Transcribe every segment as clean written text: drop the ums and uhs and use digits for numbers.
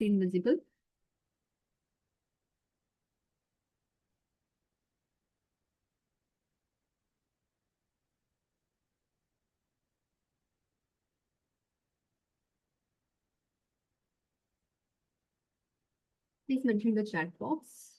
invisible. Please mention in the chat box.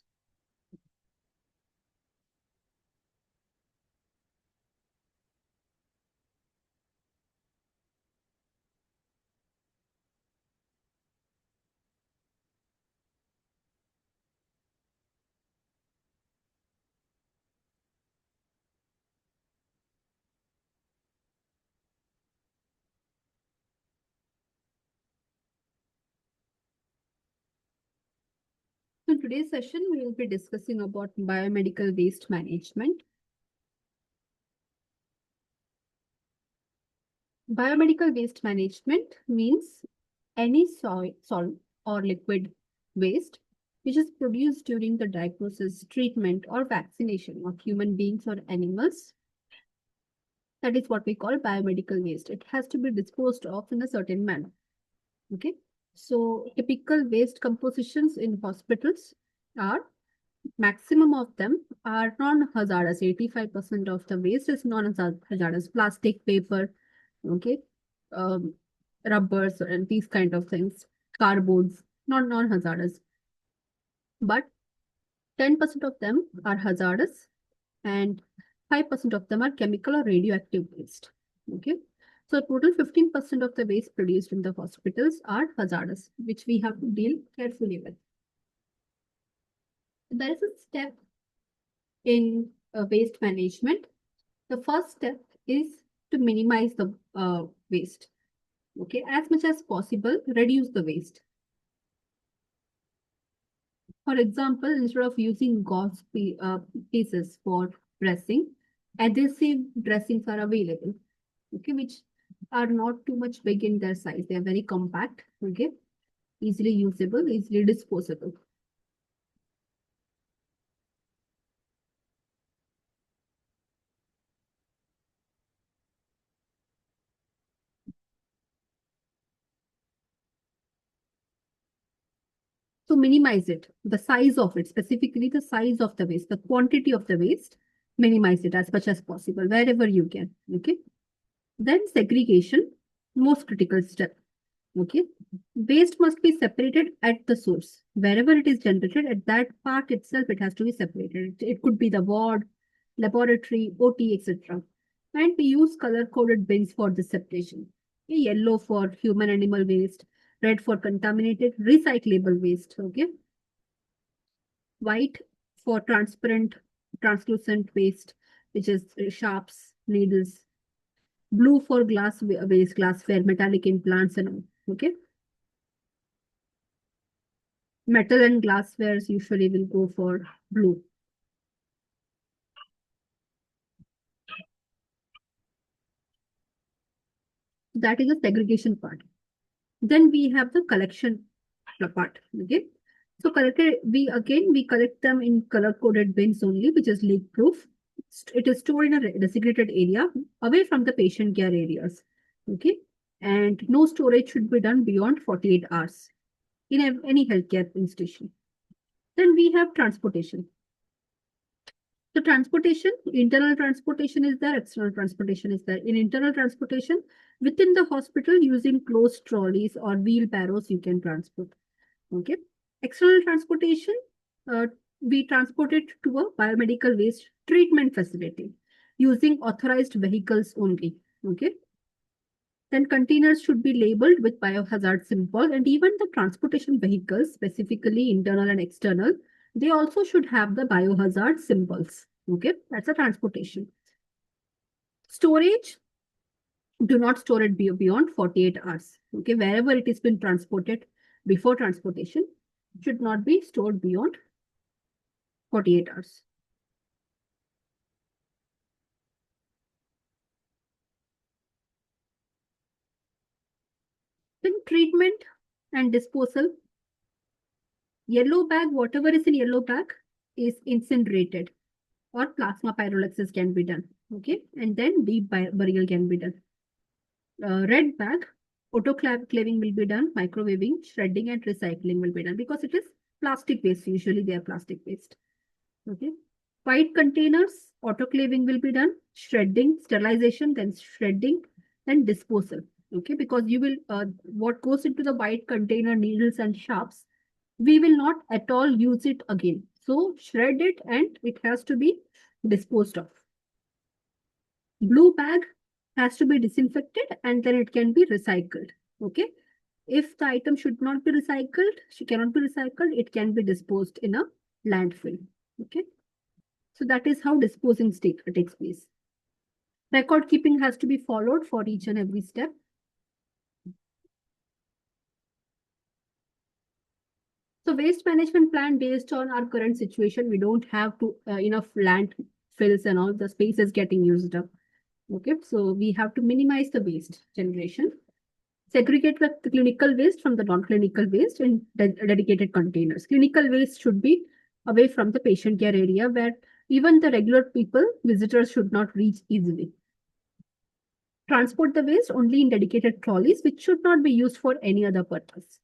So in today's session, we will be discussing about biomedical waste management. Biomedical waste management means any solid or liquid waste which is produced during the diagnosis, treatment, or vaccination of human beings or animals. That is what we call biomedical waste. It has to be disposed of in a certain manner. Okay. So typical waste compositions in hospitals are maximum of them are non-hazardous. 85% of the waste is non-hazardous. Plastic, paper, okay, um, rubbers, and these kind of things. Cardboards, not non-hazardous. But 10% of them are hazardous, and 5% of them are chemical or radioactive waste. Okay. So total 15% of the waste produced in the hospitals are hazardous, which we have to deal carefully with. There is a step in waste management. The first step is to minimize the waste. Okay, as much as possible, reduce the waste. For example, instead of using gauze pieces for dressing, adhesive dressings are available. Okay, which are not too much big in their size. They are very compact. Okay, easily usable, easily disposable. So minimize it, the size of it, specifically the size of the waste, the quantity of the waste, minimize it as much as possible wherever you can. Okay. Then segregation, most critical step. Okay. Waste must be separated at the source. Wherever it is generated, at that part itself, it has to be separated. It could be the ward, laboratory, OT, etc. And we use color-coded bins for this separation. Yellow for human animal waste, red for contaminated recyclable waste. Okay. White for transparent, translucent waste, which is sharps, needles. Blue for waste, glassware, metallic implants, and all. Okay. Metal and glasswares usually will go for blue. That is the segregation part. Then we have the collection part. Okay. So we collect them in color coded bins only, which is leak proof. It is stored in a designated area away from the patient care areas. Okay. And no storage should be done beyond 48 hours in any healthcare institution. Then we have transportation. So transportation, internal transportation is there, external transportation is there. In internal transportation, within the hospital, using closed trolleys or wheelbarrows, you can transport. Okay. External transportation, we transport it to a biomedical waste treatment facility using authorized vehicles only. Okay. Then containers should be labeled with biohazard symbol, and even the transportation vehicles, specifically internal and external, they also should have the biohazard symbols. Okay, that's a transportation. Storage, do not store it beyond 48 hours. Okay, wherever it has been transported before transportation, should not be stored beyond 48 hours. Then treatment and disposal. Yellow bag, whatever is in yellow bag is incinerated or plasma pyrolysis can be done. Okay, and then deep burial can be done. Red bag, Autoclaving will be done, microwaving, shredding, and recycling will be done because it is plastic waste. Usually they are plastic waste. Okay. White containers, autoclaving will be done, shredding, sterilization, then shredding, then disposal. Okay, because you will what goes into the white container, needles and sharps, we will not at all use it again. So shred it and it has to be disposed of. Blue bag has to be disinfected and then it can be recycled. Okay. If the item should not be recycled, she cannot be recycled, it can be disposed in a landfill. Okay. So that is how disposing takes place. Record keeping has to be followed for each and every step. So waste management plan based on our current situation, we don't have to enough landfills and all the space is getting used up. Okay, so we have to minimize the waste generation. Segregate the clinical waste from the non-clinical waste in dedicated containers. Clinical waste should be away from the patient care area where even the regular people, visitors should not reach easily. Transport the waste only in dedicated trolleys, which should not be used for any other purpose.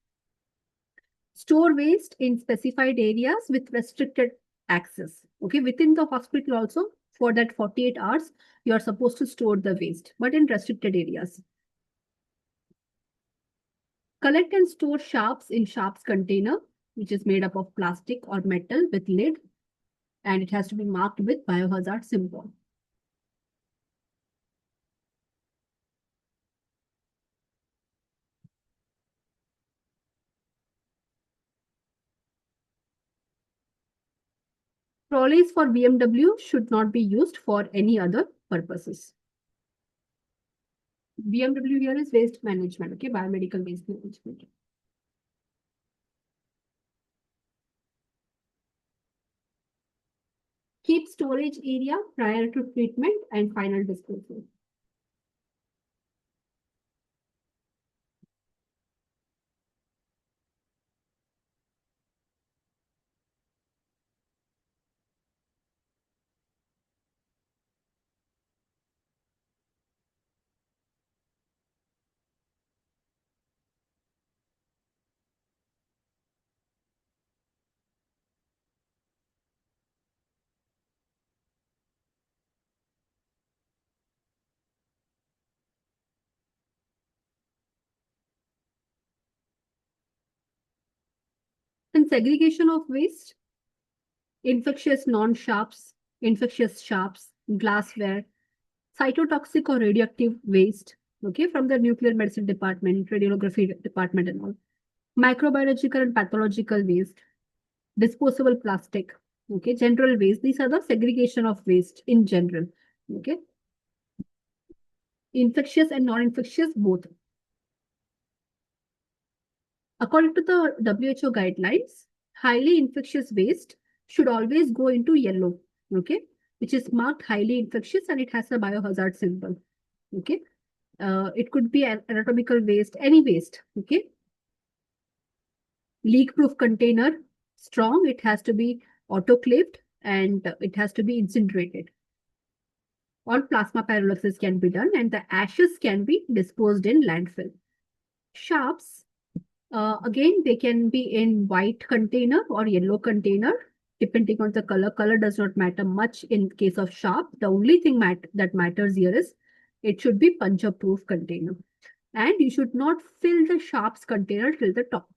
Store waste in specified areas with restricted access. Okay, within the hospital also, for that 48 hours, you are supposed to store the waste, but in restricted areas. Collect and store sharps in sharps container, which is made up of plastic or metal with lid, and it has to be marked with biohazard symbol. Trolleys for BMW should not be used for any other purposes. BMW here is waste management, okay, biomedical waste management. Keep storage area prior to treatment and final disposal. And segregation of waste, infectious non-sharps, infectious sharps, glassware, cytotoxic or radioactive waste, okay, from the nuclear medicine department, radiography department and all, microbiological and pathological waste, disposable plastic, okay, general waste. These are the segregation of waste in general, okay. Infectious and non-infectious both. According to the WHO guidelines, highly infectious waste should always go into yellow, okay, which is marked highly infectious and it has a biohazard symbol, okay. It could be an anatomical waste, any waste, okay. Leak-proof container, strong, it has to be autoclaved and it has to be incinerated. All plasma pyrolysis can be done and the ashes can be disposed in landfill. Sharps, again, they can be in white container or yellow container, depending on the color. Color does not matter much in case of sharp. The only thing that matters here is it should be puncture-proof container. And you should not fill the sharps container till the top.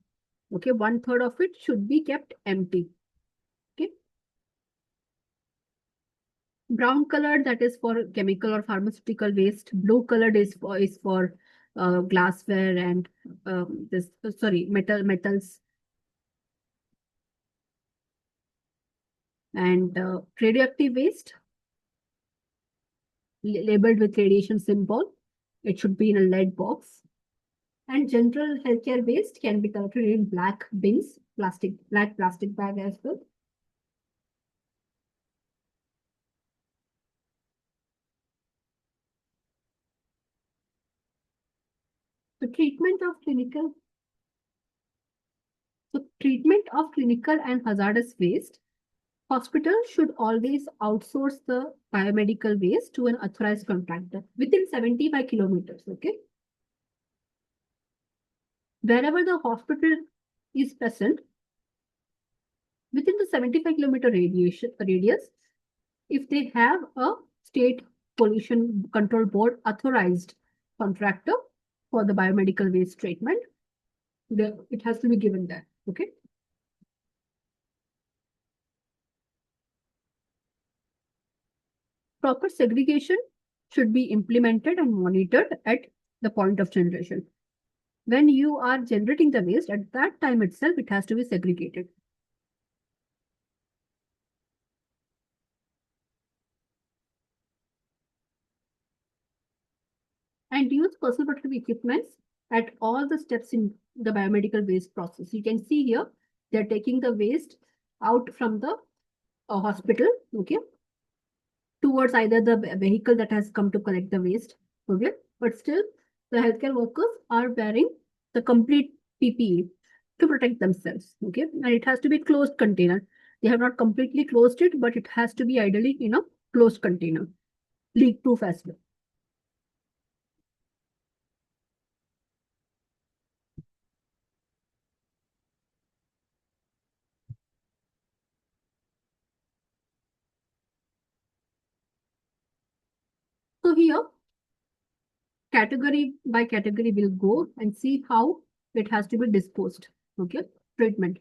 Okay, 1/3 of it should be kept empty. Okay. Brown color, that is for chemical or pharmaceutical waste. Blue colored is for glassware and metals. And radioactive waste labeled with radiation symbol. It should be in a lead box. And general healthcare waste can be collected in black bins, black plastic bag as well. The treatment of clinical and hazardous waste. Hospitals should always outsource the biomedical waste to an authorized contractor within 75 kilometers. Okay. Wherever the hospital is present, within the 75-kilometer radius, if they have a state pollution control board authorized contractor for the biomedical waste treatment, it has to be given there. Okay. Proper segregation should be implemented and monitored at the point of generation. When you are generating the waste, at that time itself, it has to be segregated. And use personal protective equipments at all the steps in the biomedical waste process. You can see here, they're taking the waste out from the hospital, okay, towards either the vehicle that has come to collect the waste, okay, but still the healthcare workers are wearing the complete PPE to protect themselves, okay, and it has to be closed container. They have not completely closed it, but it has to be ideally in a closed container, leak proof as well. So here, category by category, we'll go and see how it has to be disposed, okay, treatment.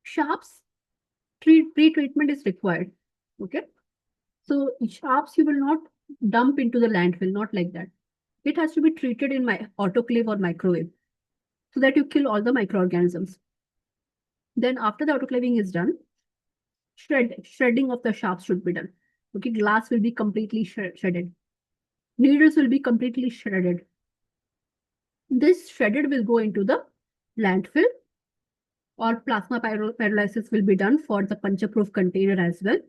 Sharps, pre-treatment is required, okay. So sharps you will not dump into the landfill, not like that. It has to be treated in my autoclave or microwave so that you kill all the microorganisms. Then after the autoclaving is done, shredding of the sharps should be done. Okay, glass will be completely shredded. Needles will be completely shredded. This shredded will go into the landfill, or plasma pyrolysis will be done for the puncture-proof container as well.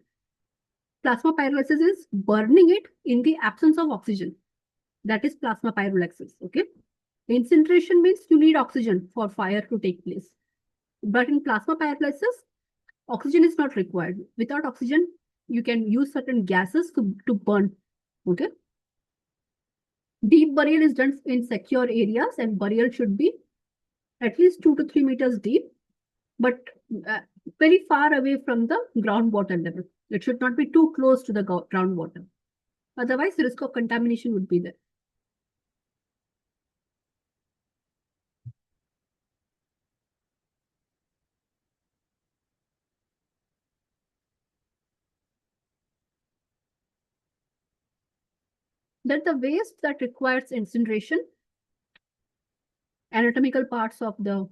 Plasma pyrolysis is burning it in the absence of oxygen. That is plasma pyrolysis. Okay. Incineration means you need oxygen for fire to take place. But in plasma pyrolysis, oxygen is not required. Without oxygen, you can use certain gases to burn. Okay. Deep burial is done in secure areas, and burial should be at least 2 to 3 meters deep, but very far away from the groundwater level. It should not be too close to the groundwater. Otherwise, the risk of contamination would be there. That the waste that requires incineration, anatomical parts of the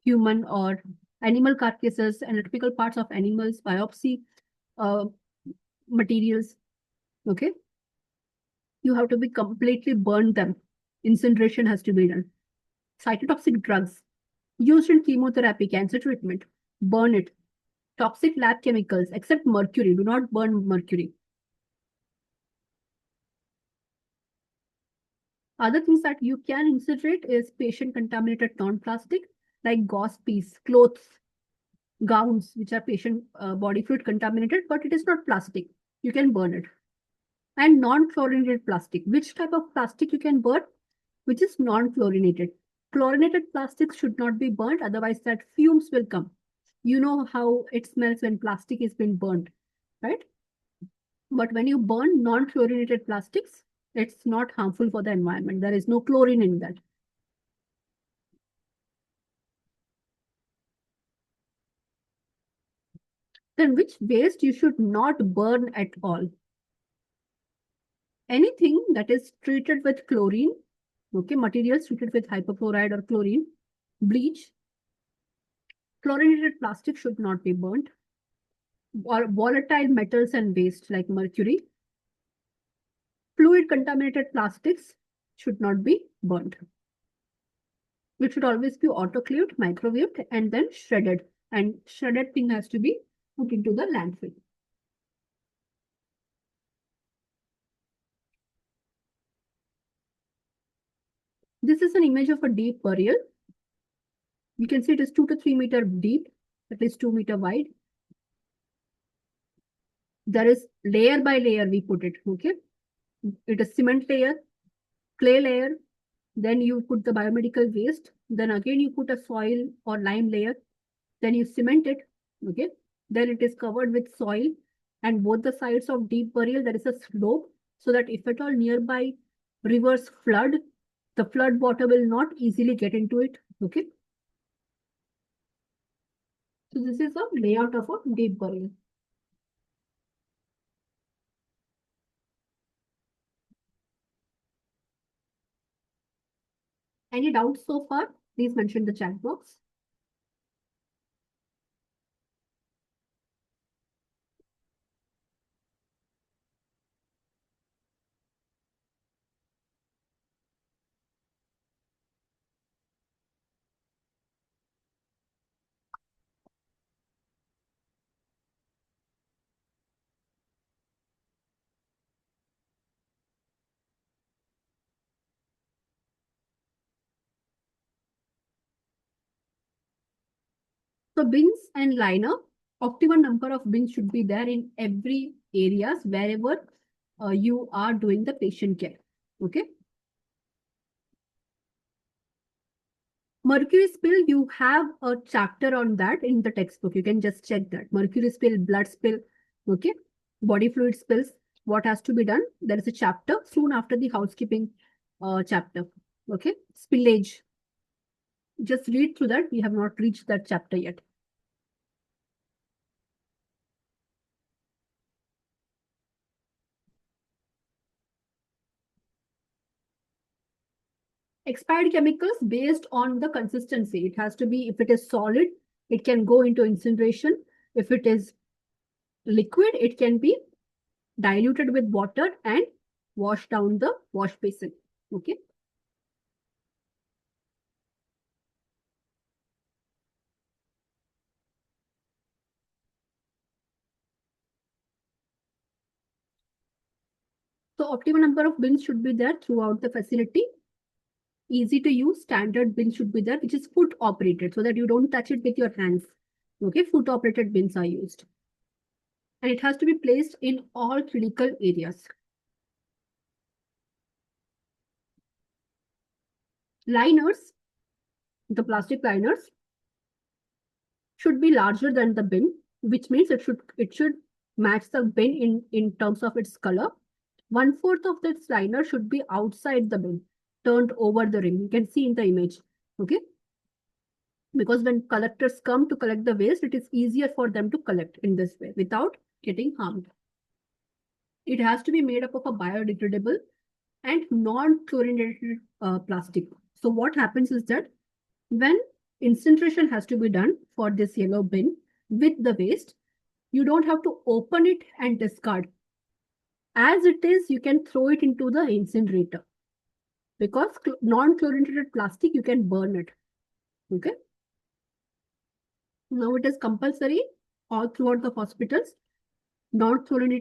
human or animal carcasses, anatomical parts of animals, biopsy uh, materials, okay, you have to be completely burn them. Incineration has to be done. Cytotoxic drugs used in chemotherapy, cancer treatment, burn it. Toxic lab chemicals, except mercury, do not burn mercury. Other things that you can incinerate is patient-contaminated non-plastic, like gauze piece, clothes, gowns, which are patient body fluid contaminated, but it is not plastic. You can burn it. And non-fluorinated plastic. Which type of plastic you can burn? Which is non-fluorinated. Chlorinated plastics should not be burnt, otherwise that fumes will come. You know how it smells when plastic is been burnt, right? But when you burn non-fluorinated plastics, it's not harmful for the environment. There is no chlorine in that. Then which waste you should not burn at all? Anything that is treated with chlorine, okay, materials treated with hypochlorite or chlorine, bleach, chlorinated plastic should not be burnt, or volatile metals and waste like mercury, fluid contaminated plastics should not be burnt. It should always be autoclaved, microwaved, and then shredded. And shredded thing has to be put into the landfill. This is an image of a deep burial. You can see it is 2 to 3 meter deep, at least 2 meter wide. There is layer by layer we put it, okay? It is cement layer, clay layer, Then you put the biomedical waste. Then again you put a soil or lime layer. Then you cement it. Okay. Then it is covered with soil, and both the sides of deep burial there is a slope, so that if at all nearby rivers flood, the flood water will not easily get into it. Okay. So this is a layout of a deep burial. Any doubts so far? Please mention the chat box. So bins and liner, optimum number of bins should be there in every areas wherever you are doing the patient care. Okay. Mercury spill, you have a chapter on that in the textbook. You can just check that. Mercury spill, blood spill, okay, body fluid spills, what has to be done. There is a chapter soon after the housekeeping chapter. Okay, spillage. Just read through that. We have not reached that chapter yet. Expired chemicals based on the consistency. It has to be, if it is solid, it can go into incineration. If it is liquid, it can be diluted with water and wash down the wash basin. Okay. So optimal number of bins should be there throughout the facility. Easy to use standard bin should be there, which is foot operated, so that you don't touch it with your hands. Okay, foot operated bins are used. And it has to be placed in all critical areas. Liners, the plastic liners, should be larger than the bin, which means it should match the bin in terms of its color. 1/4 of this liner should be outside the bin, turned over the rim. You can see in the image. Okay. Because when collectors come to collect the waste, it is easier for them to collect in this way without getting harmed. It has to be made up of a biodegradable and non-chlorinated plastic. So what happens is that when incineration has to be done for this yellow bin with the waste, you don't have to open it and discard. As it is, you can throw it into the incinerator, because non-chlorinated plastic, you can burn it. Okay. Now it is compulsory all throughout the hospitals. Non-chlorinated